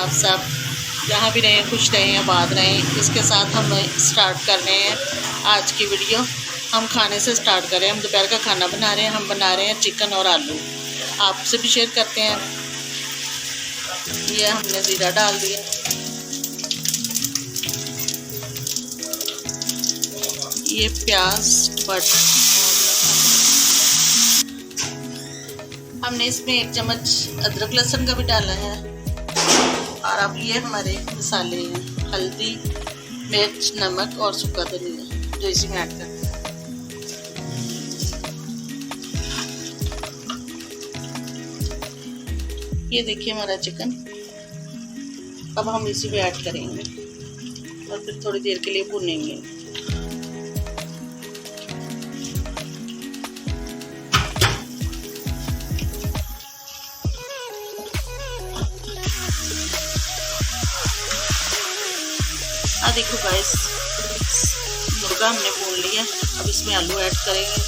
आप सब जहाँ भी रहें खुश रहें आबाद रहें। इसके साथ हम स्टार्ट कर रहे हैं आज की वीडियो। हम खाने से स्टार्ट कर रहे हैं। हम दोपहर का खाना बना रहे हैं। हम बना रहे हैं चिकन और आलू। आपसे भी शेयर करते हैं। ये हमने ज़ीरा डाल दिया, ये प्याज बटर, हमने इसमें 1 चम्मच अदरक लहसुन का भी डाला है। और अब ये हमारे मसाले हैं, हल्दी, मिर्च, नमक और सूखा धनिया जो इसी में ऐड करते हैं। ये देखिए हमारा चिकन, अब हम इसी में ऐड करेंगे और फिर थोड़ी देर के लिए भूनेंगे। देखो गाइस, मुर्गा हमने भून लिया। अब इसमें आलू ऐड करेंगे।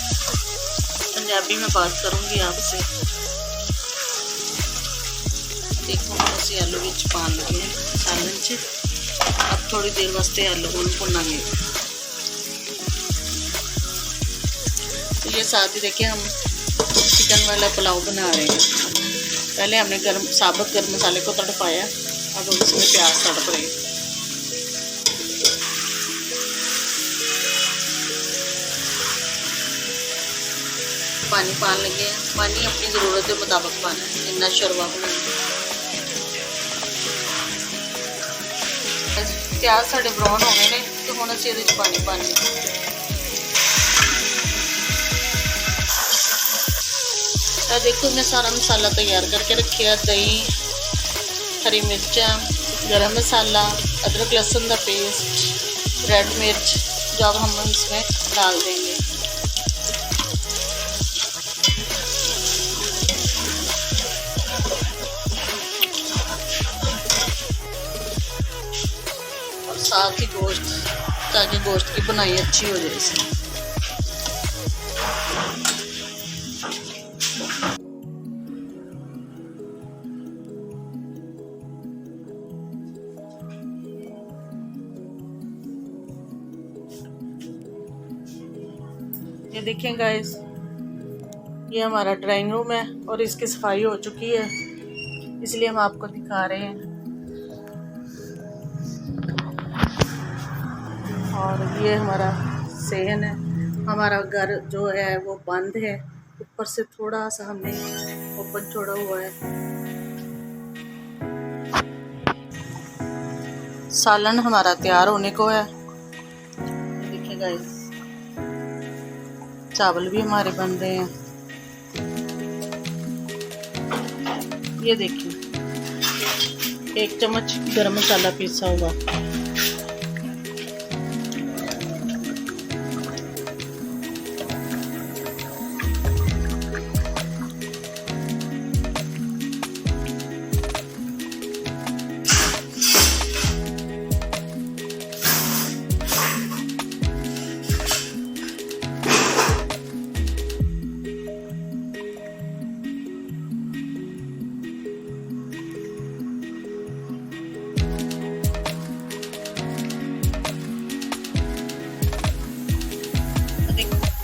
पंजाबी में बात करूंगी आपसे। देखो हम इसे आलू विच पान लगे सालन च। अब थोड़ी देर वास्ते आलू को भुनांगे। तो ये साथ ही देखिए हम चिकन वाला पुलाव बना रहे हैं। पहले हमने साबुत गर्म मसाले को तड़पाया, अब हम इसमें प्याज तड़प रहे हैं। पानी पान लगे हैं। पानी अपनी ज़रूरत के मुताबिक पाना है, इन्ना शरवा बनाना। प्याज साढ़े ब्राउन हो गए ने, तो हुण असीं इहदे च पानी पाने। देखो मैं सारा मसाला तैयार करके रखिया। दही, हरी मिर्चा, गरम मसाला, अदरक लहसुन का पेस्ट, रेड मिर्च, जो अब हम इसमें डाल देंगे। साथ ही गोश्त, ताकि गोश्त की बुनाई अच्छी हो जाए इसमें। ये देखें गाइस, ये हमारा ड्राइंग रूम है और इसकी सफाई हो चुकी है, इसलिए हम आपको दिखा रहे हैं। और ये हमारा सेहन है। हमारा घर जो है वो बंद है, ऊपर से थोड़ा सा हमने ओपन छोड़ा हुआ है। सालन हमारा तैयार होने को है। देखिए गाइस, चावल भी हमारे बन रहे हैं। ये देखिए 1 चम्मच गरम मसाला पीसा हुआ।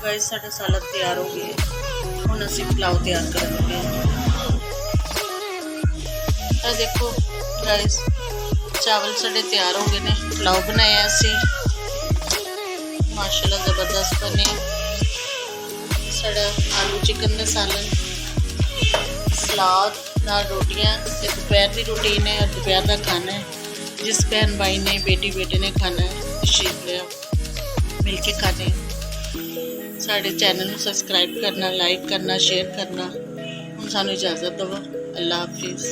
गाइस साडा सालन तैयार हो गया। हुण असीं पुलाव तैयार कर लगे हैं। देखो गाइस, चावल साडे तैयार हो गए ने। पुलाव बनाया असीं, माशाल्लाह ज़बरदस्त बने। साडा आलू चिकन दा सालन, सलाद नाल रोटियां। दोपहर की रूटीन है, दोपहर का खाना है। जिस बहन भाई ने, बेटी बेटे ने खाना है, तशरीफ ले आओ, मिल के खाने। साढ़े चैनल को सब्सक्राइब करना, लाइक करना, शेयर करना। हुण सानूं इजाज़त दवो। अल्लाह हाफिज़।